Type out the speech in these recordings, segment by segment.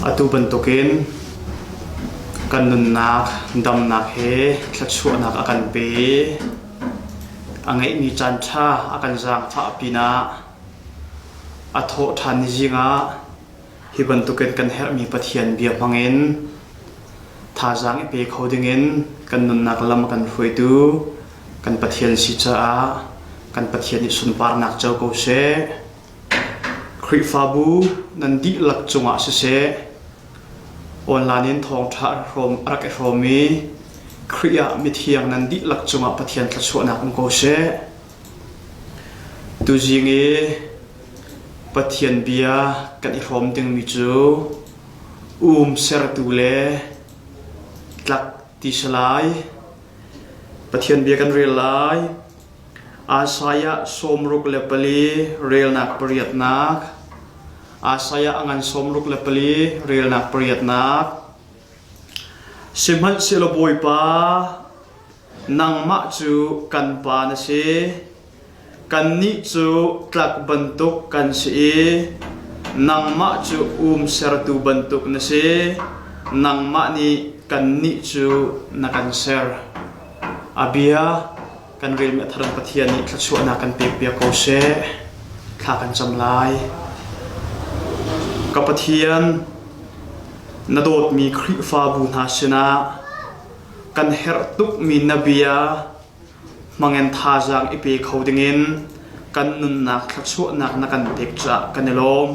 atu bentukin kan nun nak dam nak he thlachua nak akan pe angai ni chan tha akan jang pha pina atho than jinga hi bentukin kan her mi pathian bia mangin tha jang pe khodingin kan nun nak lam kan hruitu kan pathian si cha a kan pathian ni sun par nak chau ko se khri fabu nan di lak chunga se se online in thong tha rom rak romi khriya mi thiang nan di lak chunga pathian tla chu nak ko se tu jingi pathian bia kan i rom ting mi chu ser tu le tlak ti salai pathian bia kan rel lai asaya somruk lepali rel nak pariat nak asaya angan somruk lepali rel nak pariat nak simhan selo boy pa nang ma chu kan pa na si kan ni chu tlak bantuk kan si nang ma chu ser tu bantuk na si nang ma ni kan ni chu na kan ser abia kan rel mi tharan pathian ni thlachua na kan pek pia ko se thla kan chamlai ka pathian na dot mi khri fa bu na sina kan her tuk mi nabia mangen tha jang ipe khodingin kan nun nak thlachua nak na kan pek cha kan elom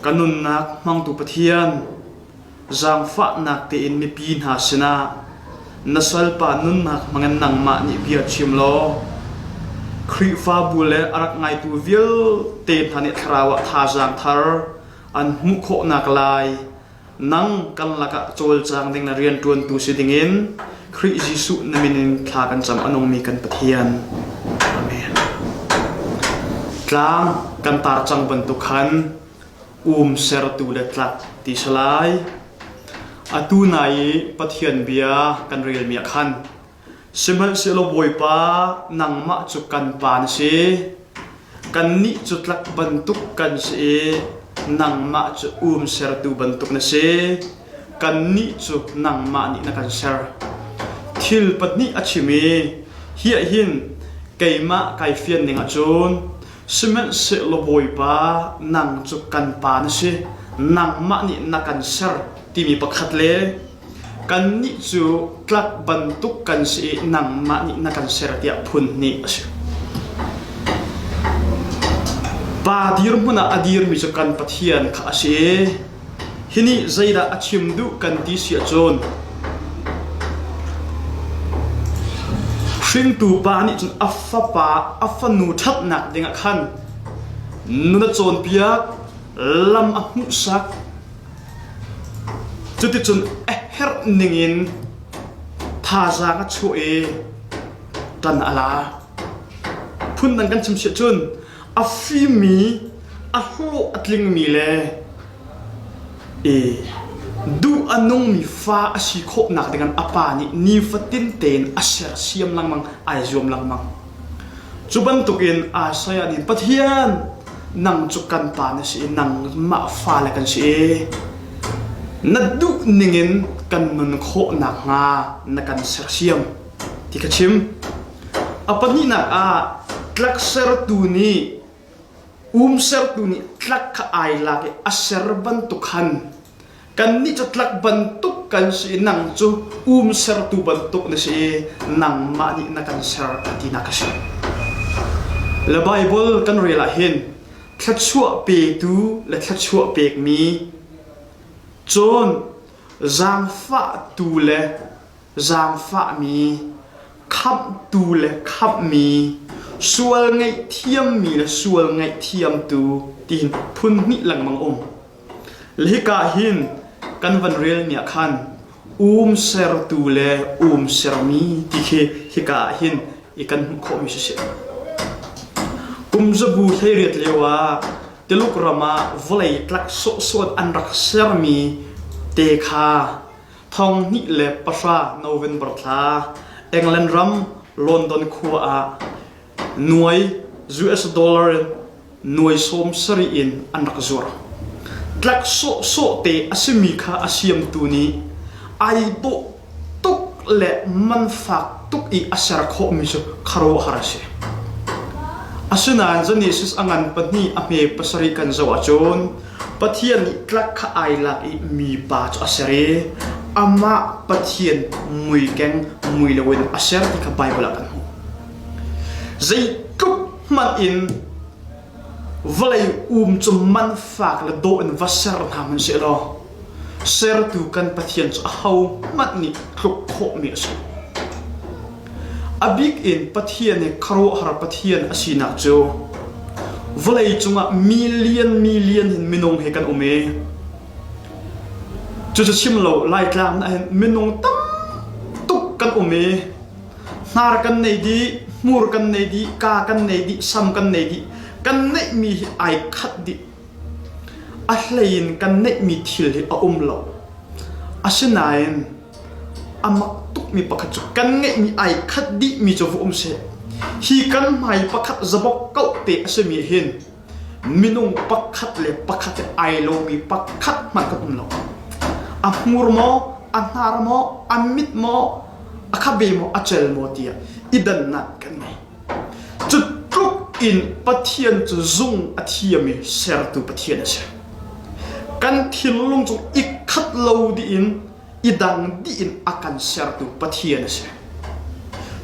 kan nun nak mang tu pathian jang fa nak te in mi pin ha sina nasal pa nun nak mangan nang ma ni bia chimlo khri fa bule arak ngai tu vil te thani thrawa tha jang thar an mu kho nak lai nang kan laka chol chang ding na rian tuan tu sidingin khri jisu naminin thla kan cham anong mi kan pathian amen tlang kan tar chang bantu khan ser tu le tlak ti salai atu nai pathian bia kan rel mi khan simal selo boy pa nang ma chu kan pan si kan ni chu tlak bantuk kan si nang ma chu ser tu bantuk na si kan ni chu nang ma ni na kan ser thil patni achimi hi hin keima kai fian ninga chun simal selo boy pa nang chu kan pan si nang ma ni na kan ser timi pakhat le kan ni chu tlak bantuk kan si nang ma ni na kan ser tia phun ni ase pa dir muna adir mi chu kan pathian kha ase hini zaida achim du kan ti sia chon shing tu pa ni chun affa pa affa nu that nak dinga khan nuna chon piak lam a hu sak chuti chun her ningin tha jang a chu e tan ala phun nang kan chim se chun a fi mi a ho atling mi le e du anong mi fa a si kho nak dengan apa ni fatin ten a ser siam lang mang ai zom lang mang chuban tukin a saya ni pathian nang chukan pa na si nang ma fa la kan si nadu ningin kan nun kho na nga na kan ser siam ti ka chim apani na a tlak ser tu ni ser tu ni tlak ka ai la ke aser ban tu khan kan ni cha tlak ban tu kan si nang chu ser tu ban tu na si nang ma ni na kan ser ti na ka si la bible kan rela hin thlachua pe tu la thlachua pek mi chon zang fa tu le zang fa mi khap tu le khap mi sual ngai thiam mi le sual ngai thiam tu tin phun ni lang mang lika hin kan van rel mi khan ser tu le ser mi ti khe hika hin ikan kho mi se kum zabu theriat lewa teluk rama volei tlak so sot an rak sermi te kha thong ni le pasha november tha england ram london khua nuai us dollar nuai som sari in an rak zur tlak so te asimi kha asiam tu ni ai to tuk le man fak tuk I asar kho mi so kharo harase asuna Genesis angan pani ame pasari kan zawa chon pathian ni tlak kha ai la I mi pa cho asare ama pathian mui keng mui lewin asar ti kha Bible kan zai kup man in vlei chum man fak la do in vasar na man se lo ser tu kan pathian cho hau mat ni kluk kho mi so abik in pathian ne kharo har pathian asina cho vlei chunga million in minong he kan ume chu chim lo lai tlam na minong tam tuk kan ume nar kan nei di mur kan nei di ka kan nei di sam kan nei di kan nei mi ai khat di a hlein kan nei mi thil hi a lo asinain amak tuk mi pakhat chu kan nei mi ai khat di mi chu se hi kan mai pakhat zabok kau te asemi hin minung pakhat le pakhat ai lo mi pakhat man ka lo a mur mo a nar mo a mit mo a khabe mo a chel mo tia idan na kan nei chu in pathian chu zung athiami ser tu pathian ase kan thil lung chu ikhat lo di in idang di in akan ser tu pathian ase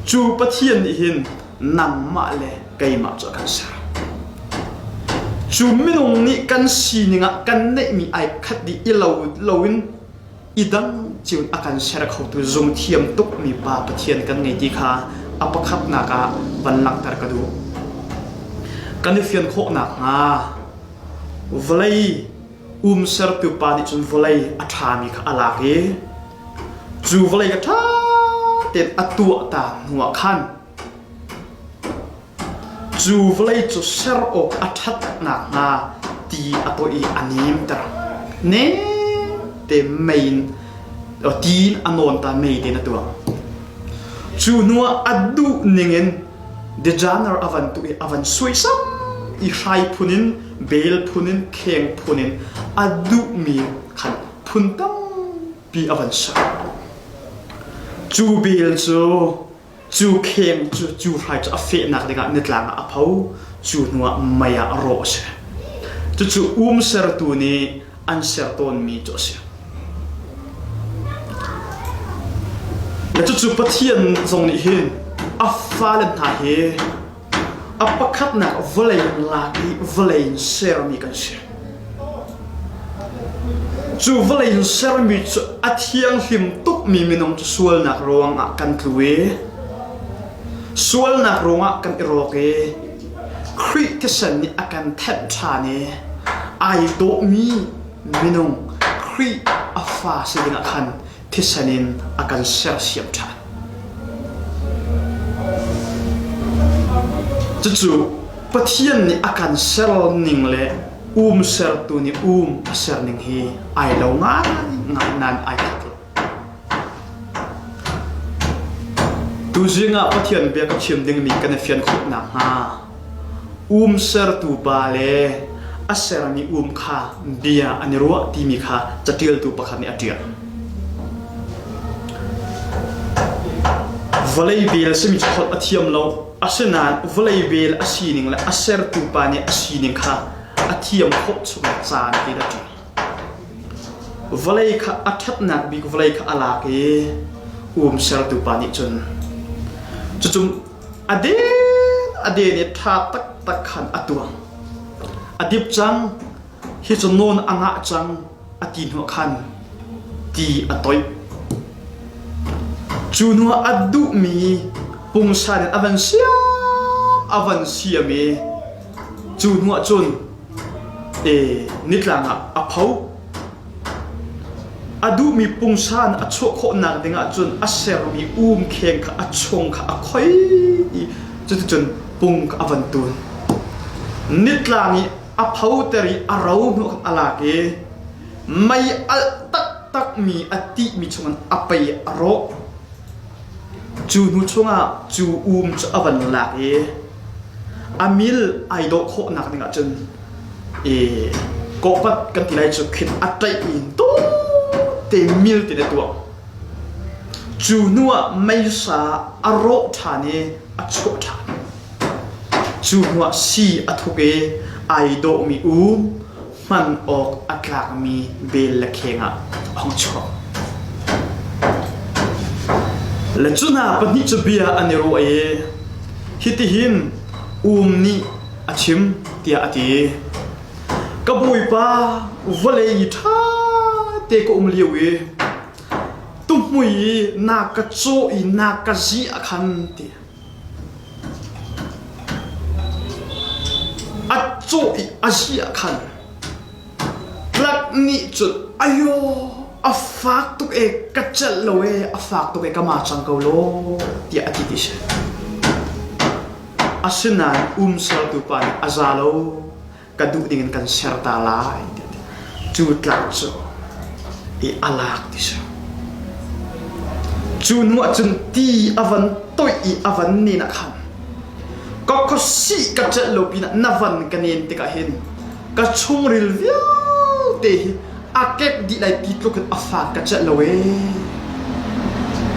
chu pathian hin nam ma le kai ma chu kan ser chu minung ni kan si ninga kan nei mi ai khat di ilowin idang chiun akan ser khau tu zung thiam tuk mi pa pathian kan nei ti kha apakhat na ka van lak tar ka du kan fian kho na nga vlei ser tu pa di chun vlei atha mi kha ala ke chu vlei ka tha te atu ta nuwa khan chu vlei chu ser ok athat na nga ti atoi anim tar ne te main o tin anon ta mei de na tu chu nuwa adu ningen de janar avan tu avan suisam I hai punin bel punin keng punin adu mi khan puntam pi avan sa chu bel chu keng chu hai cha fe nak de ga netlang a phau chu nuwa maya ro se chu ser tu ni an ser ton mi cho se la chu pathian zong ni hin a falen ta he apakhat na vlei laki vlei ser mi kan se chu vlei ser mi chu athiang him tuk mi minong chu sual nak rawang a kan tluwe sual nak ronga kan iroke Christian ni akan thep thane ai do mi minong khri afa siding akan thisanin akan ser siam tha chu pathian ni akan ser ning le ser tu ni ser ning hi ai lo nga nan ai khat tu jinga pathian be ka chim ding mi kan fian khop na ha ser tu ba le aser ni kha bia anirwa ti mi kha chatil tu pakhat ni atia vlei bel semi chot athiam lo asena vlei bel asining la aser tu pa ni asining kha athiam khop chung chan ti da ti vlei kha athat na bi vlei kha ala ke ser tu pa ni chun chuchum ade ni tha tak khan atuang adip chang hi chun non anga chang ati no khan ti atoi chunua adu mi pungsan avan sia mi chunua chun nitlanga aphau adu mi pungsan acho kho na dinga chun aser mi kheng kha achong kha akhoi chun pung avan tun nitlangi aphau teri arau no ala ke mai al tak mi ati mi chungan apai aro chu nu chunga chu chu avan la amil ai do kho nak dinga chun có bắt cái tỷ lệ cho khít ắt tay in to te mil te de tuang chu nuwa mai sa aro thane acho than chu nuwa si athuke ai do mi man ok atlak mi bel la khenga hong cho la chuna pani chubia anero e hiti hin ni achim tia ati kabui pa vale tha te ko liwe tumui na ka cho I na ka ji akhan ti a cho I aji akhan lak ni chu ayo a fak tuk e ka chal lo e a fak tuk e ka ma chang ko lo ti ati ti she asinan sal tu pan azalo ka du dingin kan serta lai chu tlak chu I alak ti she chu nu chun ti avan toi I avan ni na khan ko si ka chal lo pina navan kanen te ka hin ka chung ril viau te akek di lai pi tlok a fa ka chal lo e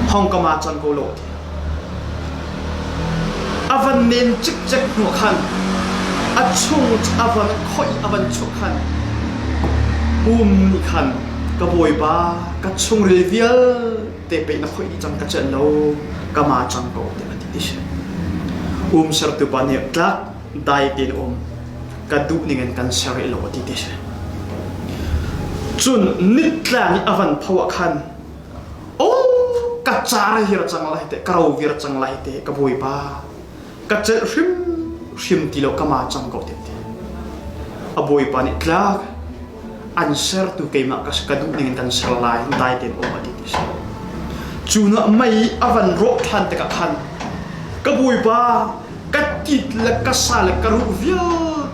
hong ka ma chan ko lo avan nen chik chak nu khan a chung avan khoi avan chu khan ni khan ka boi ba ka chung ril vial te pe na khoi chang ka chal lo ka ma chan ko te ati ti she ser tu pa ni tlak dai tin ka du ningen kan ser lo ti ti she chun nit tla ni avan phawa khan ka chara hir chang lai te karau vir chang lai te ka boi pa ka che hrim ti lo ka ma chang ko te a boi pa ni tlak an ser tu ke ma ka du ningen kan ser lai dai tin ati ti she chuna mai avan ro than te ka khan ka boi pa ka tit la ka sa la ka ru via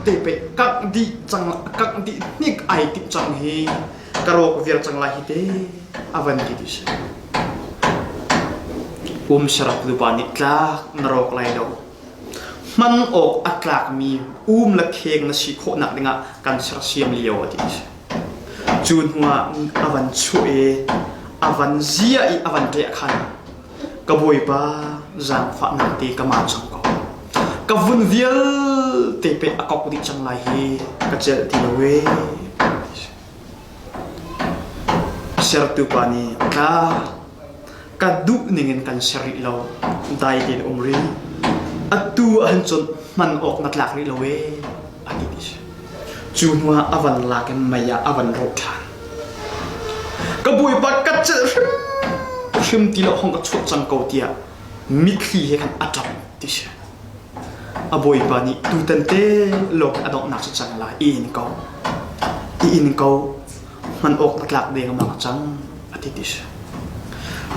te pe ka di chang ka di nik ai ti chang hi ka ro ko vir chang la hi te avan ki ti se sarap du pa ni tla na ro klai do man ok atlak mi la kheng na si kho na dinga kan sar siam liyo ti se chun hua avan chu e avan zia I avan te khan ka boi pa zang fa na te ka ma chang ko ka vun vial te pe akok di chang lai hi ka chel ti we ser tu pa ni ka du ningen kan seri lo dai din umri atu an chon man ok na tlak ri lo we ati ti chunwa avan la ke maya avan ro than ka boi pa ka chel hrim ti lo hong ka chot chang ko tia mit khi he kan atam ti she a boi pa ni tu tan te lok adok nak chang la in ko man ok na tlak de ma chang ati ti she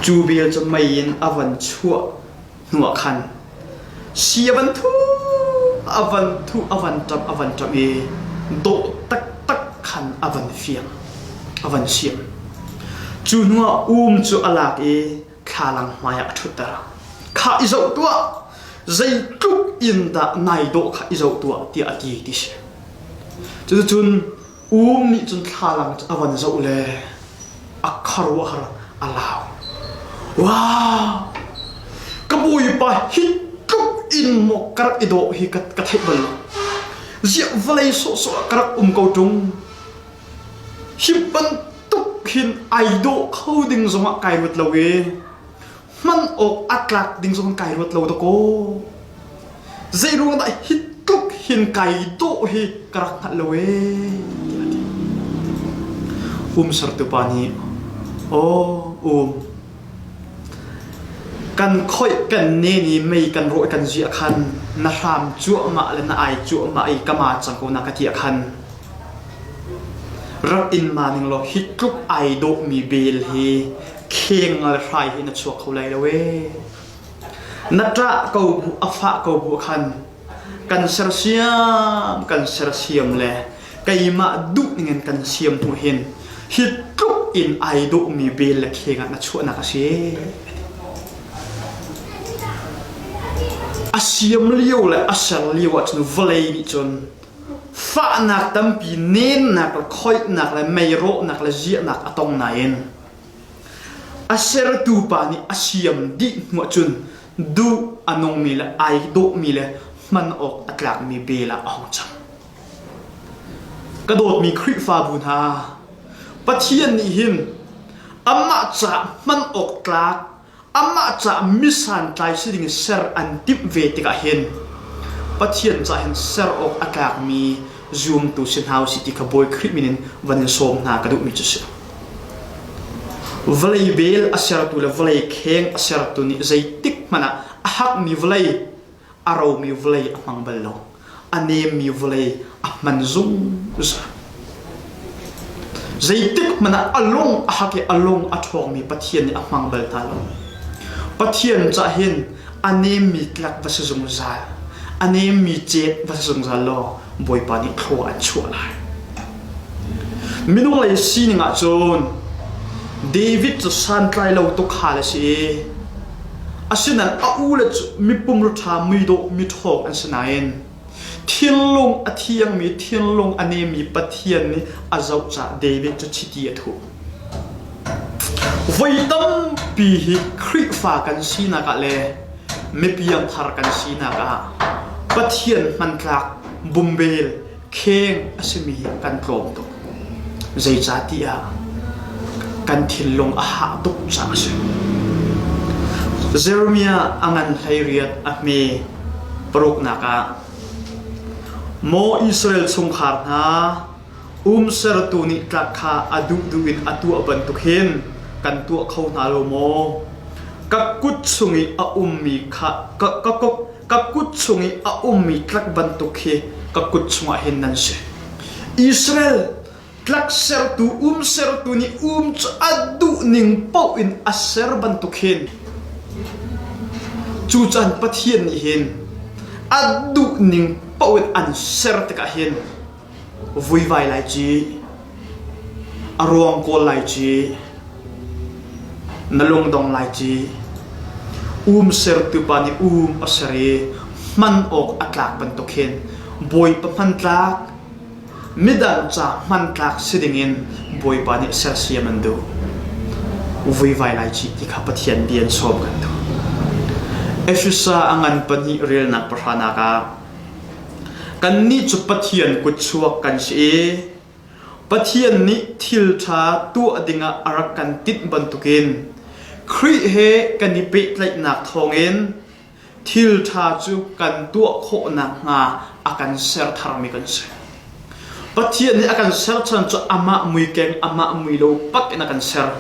chu bia cho mai in avan chua nuwa khan si avan tam e do tak khan avan fiang avan siam chu nuwa chu alak e khalang maya thuta kha izo tua zai tuk in da nai do kha izo tua ti ati ti se chu chun ni chun khalang avan zo le akharwa har alaw wow kabui pa hit tuk in mo kar ido hi kat thai bal zia valai so karak ko tung hipan hin ai do coding zoma kai rut lawe man ok atlak ding zoma kai rut law to ko zero da hit tuk hin kai do hi karak lawe sartu pani kan khoi kan ne ni mei kan ro kan ji khan na ram chu ma le na ai chu ma ai kama chang ko na ka ti khan rak in maning lo hitluk ai do mi bel hi kheng al rai hi na chu khau lai lawe natra ko bu afa ko bu khan kan ser siam le kai ma du ningen kan siam tu hin hitluk in ai do mi bel le kheng na chu na ka se asiam liu le asal liu at nu valei ni chon fa nak tampi nen nak khoi nak la meiro nak la zia nak atong nain aser tu pa ni asiam di mo chun du anong mila ai do mile man ok atlak mi bela ong chang kadot mi khri fa bun ha pathian ni hin amma cha man ok tlak amma cha misan tlai siding ser an tip ve tika hin pathian cha hin ser ok atlak mi zoom to sin house city ka boy khri minin vanin som na kadu mi chu vlei bel asar tu le vlei kheng asar tu ni zaitik mana ahak mi vlei aro mi vlei amang ballo anem mi vlei ahman zum zaitik mana along ahake along athong mi pathian ni amang bal talo pathian cha hin anem mi tlak vasung zal anem mi chet vasung zal lo boy pani thlo an chuala minung lai sin nga chon David to san trai lo to khala si asinan aula mi pumru tha mi do mi thok an sanain thinlong athiang mi thinlong ane mi pathian ni azau cha David to chiti athu voitam pi hi khri fa kan sina ka le me piang thar kan sina ka pathian man tlak bumbel kheng asimi kan klom to zai chatia kan thillong aha tuk cha se Jeremiah angan hairiat ahme paruk naka mo Israel sungkhar na ser tu ni tlakha adu duin atu aban tukhin kan tu khau na lo mo kakut sungi a ummi kha kakut sungi a ummi tlak ban tukhe kakut sunga hin nan se Israel tlak ser tu ni adu ning pau in aser ban tukhin chu chan pathian ni hin adu ning pau in an ser te ka hin vui vai lai chi arong ko lai chi nalong dong lai chi ser tu pa ni asari man ok atlak ban tukhin boy pa man tlak midang cha man tlak sidingin boy pa ni ser siamandu vui vai lai chi ti kha pathian bian som kan do efisa angan pani real nak prana ka kan ni chu pathian ku chuak kan si pathian ni thil tha tu adinga arakan tit ban tukin khri he kan ni pe tlai nak thongin thil tha chu kan tu kho na nga akan ser tharmi kan se pathian ni akan ser chan chu ama mui keng ama mui lo pak in akan ser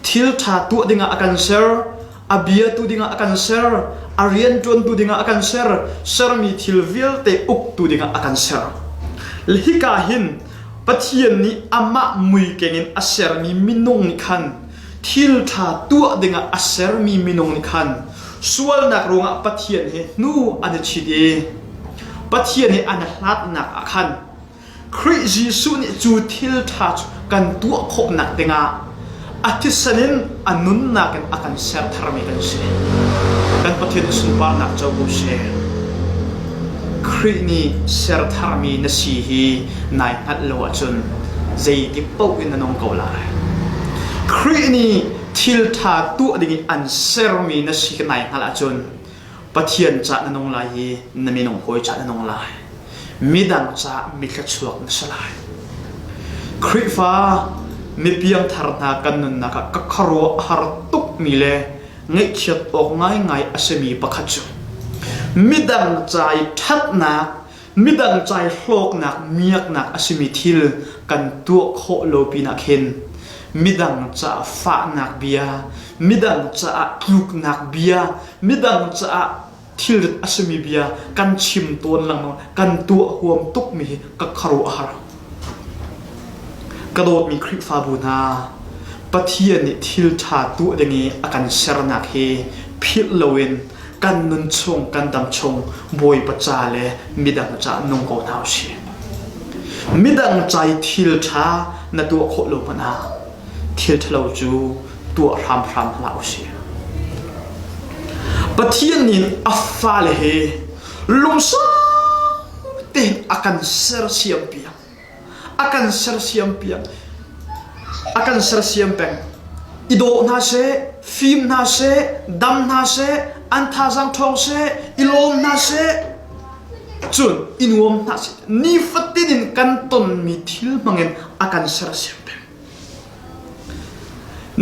thil tha tu dinga akan ser abia tu dinga akan ser arian ton tu dinga akan ser mi thil vil te up tu dinga akan ser lhika hin pathian ni ama mui kengin aser mi minung ni khan thil tha tu dinga aser mi minung ni khan sual nak ronga pathian he nu an chidi pathian ni an hlat nak akhan Khri Jisu ni chu thil tha kan tu kho nak dinga atisanin anun nakan akan ser tharmi kan se kan pathian sun par nak chaw bu se khri ni ser tharmi na si hi nai hat lo achun zai ki pau in anong ko la khri ni thil tha tu ding an ser mi na si nai hal achun pathian cha nanong la hi naminong hoi cha nanong la midang cha mi kha chuak na salai khri fa mi piang thar na kan nun na ka kharo har tuk mi le ngai khiat ok ngai asemi pakhachu midang chai that na midang chai hlok nak miak nak asemi thil kan tu kho lo pi na khen midang cha fa nak bia midang cha kluk nak bia midang cha thil asemi bia kan chim ton lang kan tu huam tuk mi ka kharo har kadot mi khri fa bu na pathian ni thil tha tu dengi akan ser nak he phil loin kan nun chung kan dam chung boy pacha le midang cha nong ko naw si midang chai thil tha na tu kho lo pana thil thlo chu tu ram lao si pathian ni afa le he lungsa te akan ser siam piang akan ser siam piang akan ser siam peng ido na se film na se dam na se an tha jang thong se ilom na se chun inuam na se ni fatin in kan ton mi thil mangen akan ser siam peng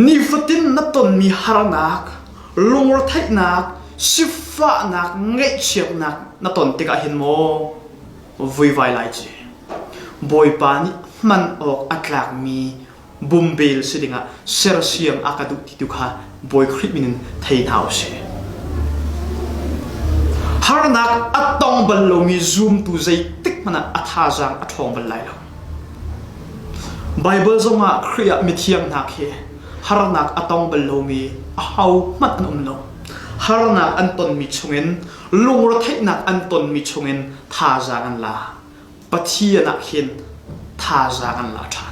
ni fatin na ton mi haranak lungor thai nak sifa nak ngai chiak nak na ton tika hin mo vui vai lai chi boy pani man ok atlak mi bumbel sidinga ser siam akadu titukha boy khrit minin thei thau se harnak atong ballo mi zoom tu zai tik mana atha jang athong bal lai lo bible zonga khria mithiam nak he harnak atong ballo mi ahau mat an lo harnak anton mi chungen lungra thainak anton mi chungen tha jang an la pathiana hin tha jang an la than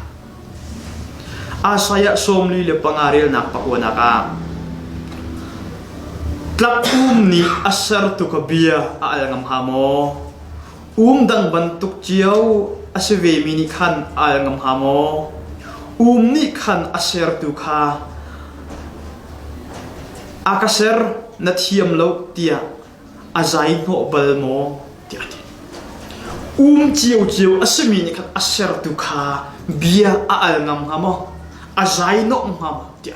asaya somli le pangaril nak pakwana ka tlak ni asar tu ka bia alangam hamo dang bantuk chiao asve mini khan alangam hamo ni khan aser tu kha akaser na thiam lo tia azai no balmo tia chiao chiao asmi ni khan aser tu kha bia alangam hamo azai no ngam tia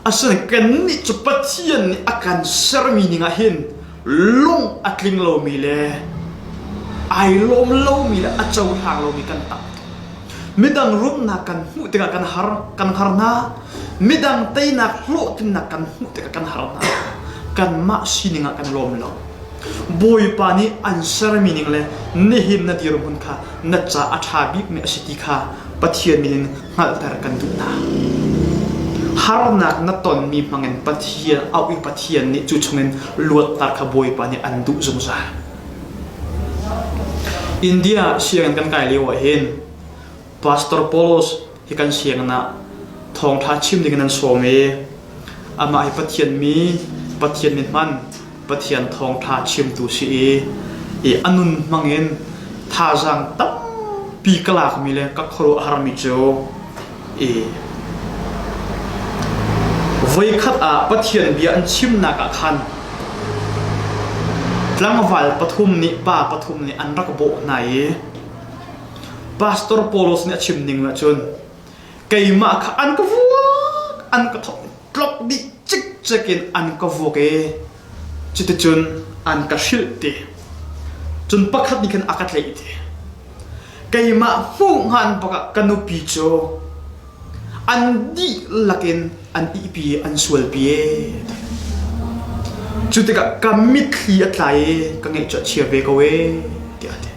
asan kan ni chupathian ni akan sermi ni ngahin long atling lo mi le ai lom lo mi le achau hang lo mi kan ta midang rup na kan hu te kan har na midang tei na hlo tin na kan hu te kan har na kan ma sininga kan lom lo boy pani an sermi ni le ni hin na dir mun kha na cha atha bi me asiti kha pathian min ngal tar kan du na harnak na ton mi mangen pathian au i pathian ni chu chungen luat tar kha boy pani an du zum za India siang kan kai lewa hin pastor polos hi kan siang na thong tha chim ding nan some ama ai pathian min man pathian thong tha chim tu si e anun mangen tha jang tap pi kalak mi le ka khoro harmi cho e voi khat a pathian bia an chim na ka khan tlangwal pathum ni an rak bo nai pastor polos ni chim ning na chun keima kha an ka vuak an ka thok tlok di chik chekin an ka voke chite chun an ka shil te chun pakhat ni kan akat lei te keima hu ngan paka kanu pi cho an di lakin an ipi an sual pie chutika kamit khi atlai ka ngai cha chia ve ko we ti ate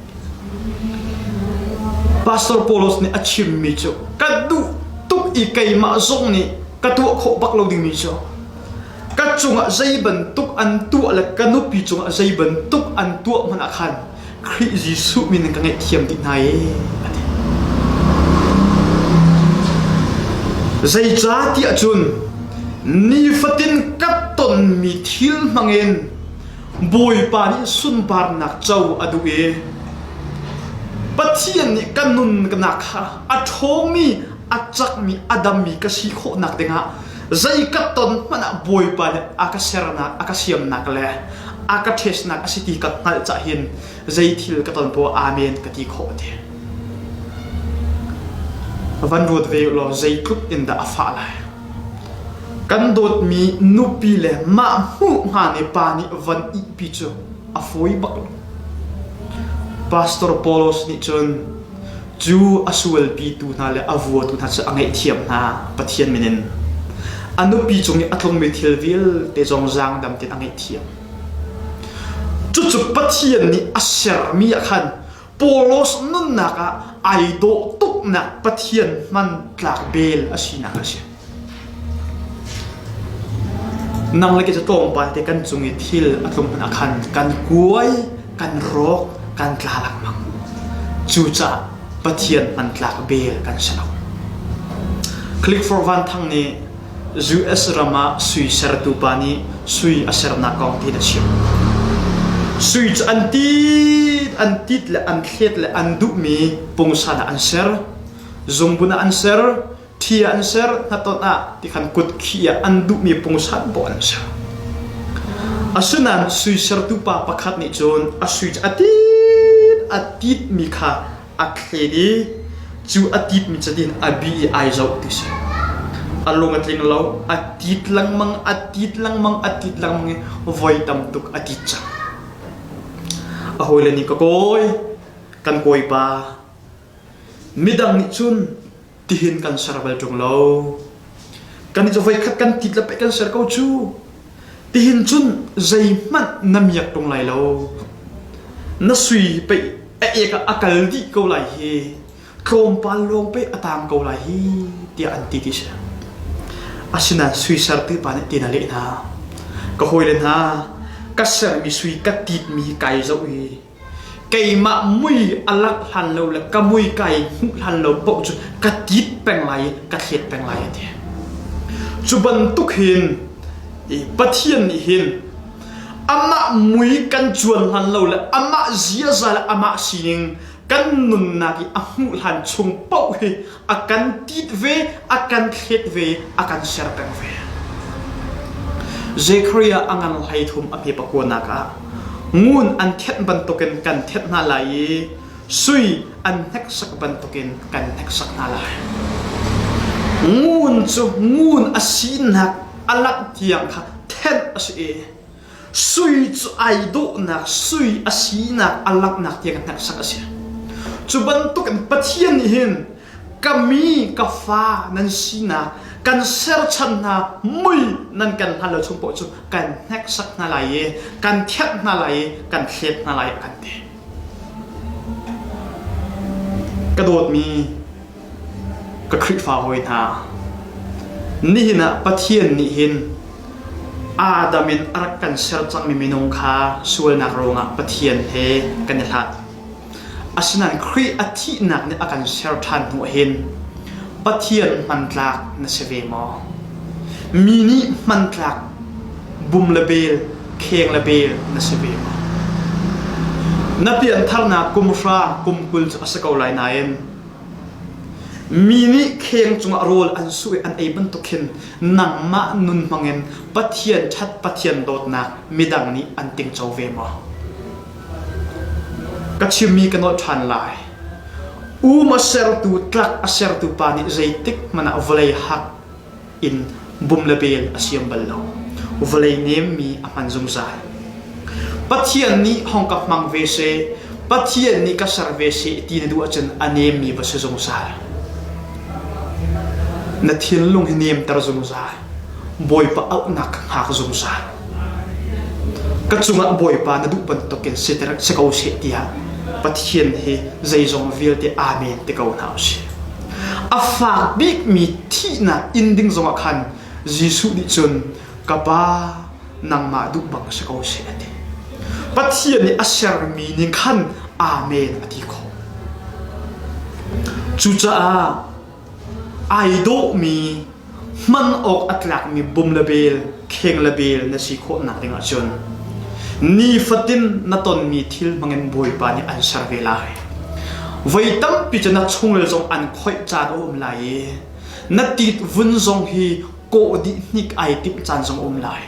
pastor polos ni achim mi cho kadu tuk i kai ma zong ni katu kho bak lo ding mi cho ka chunga zaiban tuk an tu la kanu pi chunga zaiban tuk an tu man akhan khri jisu min ka ngai thiam ti nai ate zai cha ti achun ni fatin katon mi thil mangen boy pani sun par nak chau adu e pathian ni kanun kana kha athomi achak mi adam mi ka si kho nak denga zai katon mana boy pani akaserna akasiam nak le akates nak asiti ka ngal cha hin zai thil katon po amen ka ti kho the van rot ve lo zai kup in da afala kan dot mi nupi le ma hu nga ne pani van i picho afoi bak pastor polos ni chon ju asual pi tu na le avu tu na cha angai thiam na pathian minin anu pi chung ni athong me thil vil te jong jang dam te angai thiam chu chu pathian ni aser mi khan polos nun na ka ai do tuk na pathian man tlak bel asina asya nang lagi jatong pa te kan chungi thil atlum na khan kan kuai kan rok kan tlalak mang chu cha pathian man tlak bel kan salo click for van thang ni US rama sui ser tu pani sui aser na kong ti da sim sui anti an tit le an khet le an du mi pungsa na an ser zongbuna an ser thia an ser natona ti khan kut khia an du mi pungsa bo an ser asunan sui ser tu pa pakhat ni chon asui atit mi kha akhedi chu atit mi chadin abi ai zau ti se along atling lo atit lang mang voi tam tuk atit cha ahoy ni ka koi kan koi pa midang ni chun tihin kan sarabal tung lo kan ni voi khat kan tit la pe kan sar ko chu tihin chun zai man namyak tung lai lo na sui pe e ka akal di ko lai hi krom pal long pe atam ko lai hi tia anti ti sa asina sui sar ti pa ne tina le na ka hoi len ha ka ser mi sui ka tit mi kai zo i kai ma mui alak han lo la ka mui kai han lo bo chu ka tit peng lai ka khet peng lai ti chu ban tuk hin i pathian ni hin ama mui kan chuan han lo la ama zia za la ama sing kan nun na ki amu han chung pau hi akan tit ve akan khet ve akan ser peng ve Zechariah angan lai thum api pakona ka ngun an thet ban token kan thet na lai sui an nek sak ban token kan nek sak na lai ngun asin hak alak tiang kha thet asi sui chu ai do na sui asina alak nak tiang nek sak asi chu ban token pathian hin kami ka fa nan sina kan ser chan na mui nan kan halo chung po chu kan nek sak na lai kan thet na lai kan khet na lai kan te ka dot mi ka khri fa hoi na ni na pathian ni hin adamin arak kan ser chang mi minung kha sual nak ronga pathian he kan la asinan khri athi nak ne akan ser than nu hin pathian mantlak na seve mo mini mantlak bum label kheng label na seve mo na pian tharna kumra kumkul asakau lai naen mini kheng chunga rol an sui an ei ban tukhin nang ma nun mangen pathian that pathian dot na midang ni an ting chau ve mo kachimi kanot than lai uma ser tu tlak aser tu pani zaitik mana volei hak in bum label asiam ballo volei nem mi aman zum zai pathian ni hongkap mang ve se pathian ni ka sar ve se ti ne du achen anem mi ba se zum zai na thil lung nem tar zum zai boy pa au nak ha zum zai ka chunga boy pa na du pan to ken se ter se ko se tia pathian he zaizong vil te amen te kau na si afa big mi thi na inding zonga khan jisu di chun kapa nang ma du bang se kau se ate pathian ni asar mi ning khan amen ati ko chu cha ai do mi man ok atlak mi bum label kheng label na si kho na ringa chun ni fatin na ton mi thil mangen boy pa ni an sarve lai vai tam pi chana chungel jong an khoi chan lai na tit vun jong hi ko di nik ai tip chan jong lai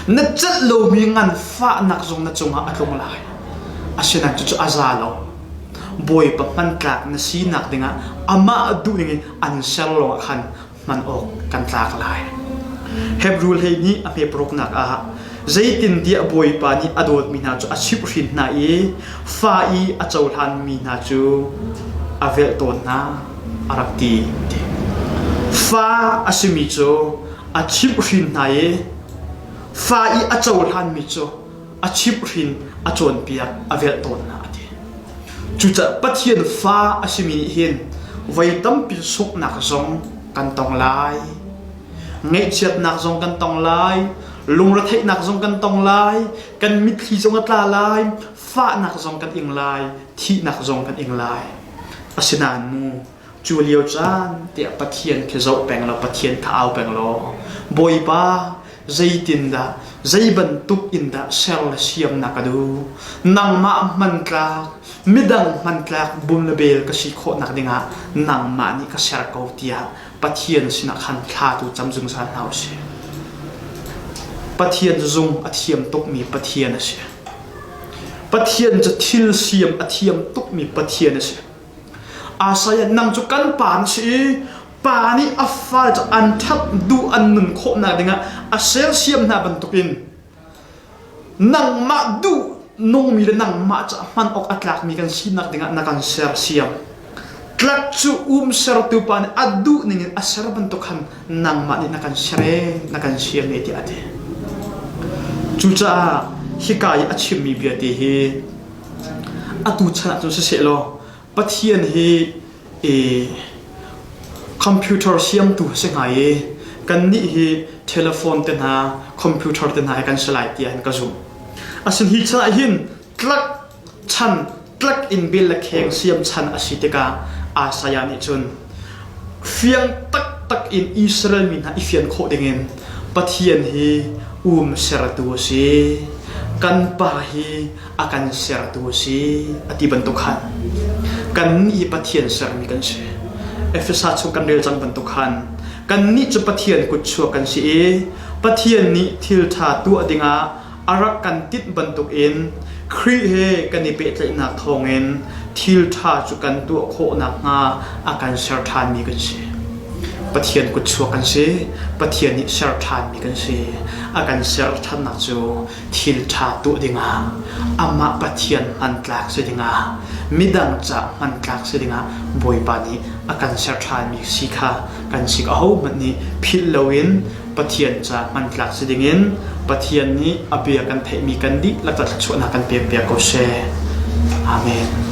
na chat lo mi ngan fa nak jong na chunga atlong lai asena chu azalo boy pa man tlak na si nak dinga ama adu ni an sel lo khan man ok kan tlak lai hebrul he ni ape prok nak a zaitin dia boy pa ni adot mi na chu achip rin na e fa i achau han mi na chu avel ton na arakti fa asimi chu achip rin na e fa i achau han mi chu achip rin achon pia avel ton na ati chu cha pathian fa asimi hin vai tam pi sok nak zong kan tong lai ngai chet nak zong kan tong lai lung ra thei nak zong kan tong lai kan mit khi zong atla lai fa nak zong kan ing lai thi nak zong kan ing lai asinan mu chu liao chan te pathian ke zo peng lo pathian tha au peng lo boy pa zaitin da zaiban tuk in da sel siam nakadu nangma mantla midang mantla bumlabel kasi kho nakdinga nangma ni ka ser kautia pathian sina khan thla tu chamjung san hause pathian zung athiam tuk mi pathian ase pathian cha thil siam athiam tuk mi pathian ase asaya nang chu kan pan si pani afal cha an thap du an nun kho na dinga asel siam na bantukin nang ma du nong mi nang ma cha man ok atlak mi kan sinak dinga na kan ser siam tlak chu ser tu pan adu ning asar bantukhan nang ma ni na kan sere na kan siam ne ti ate chu cha hikai achim mi bia ti hi atu chana chu se lo pathian hi computer siam tu se ngai kan ni hi telephone te na computer te na kan slide ti an ka zoom asin hi cha hin plug in bill la kheng siam chan asiteka asaya ni chun fiang tak in Israel min ha ifian kho dingen pathian hi seratu si kan pa hi akan seratu si ati bantukhan kan ni pathian ser mi kan se efesa chu kan rel chan bantukhan kan ni chu pathian ku chu kan si pathian ni thil tha tu adinga arak kan tit bantuk in khri he kan ni pe tlai na thongen thil tha chu kan tu kho na nga akan ser than mi kan se pathian ku chu kan se pathian ni ser than mi kan se akan ser than na chu thil tha tu dinga ama pathian antlak se dinga midang cha antlak se dinga boipani akan ser than mi sikha kan sik ho mani phil lowin pathian cha antlak se dingin pathian ni apia kan thei mi kan dik la ta chu na kan pe pe ko se amen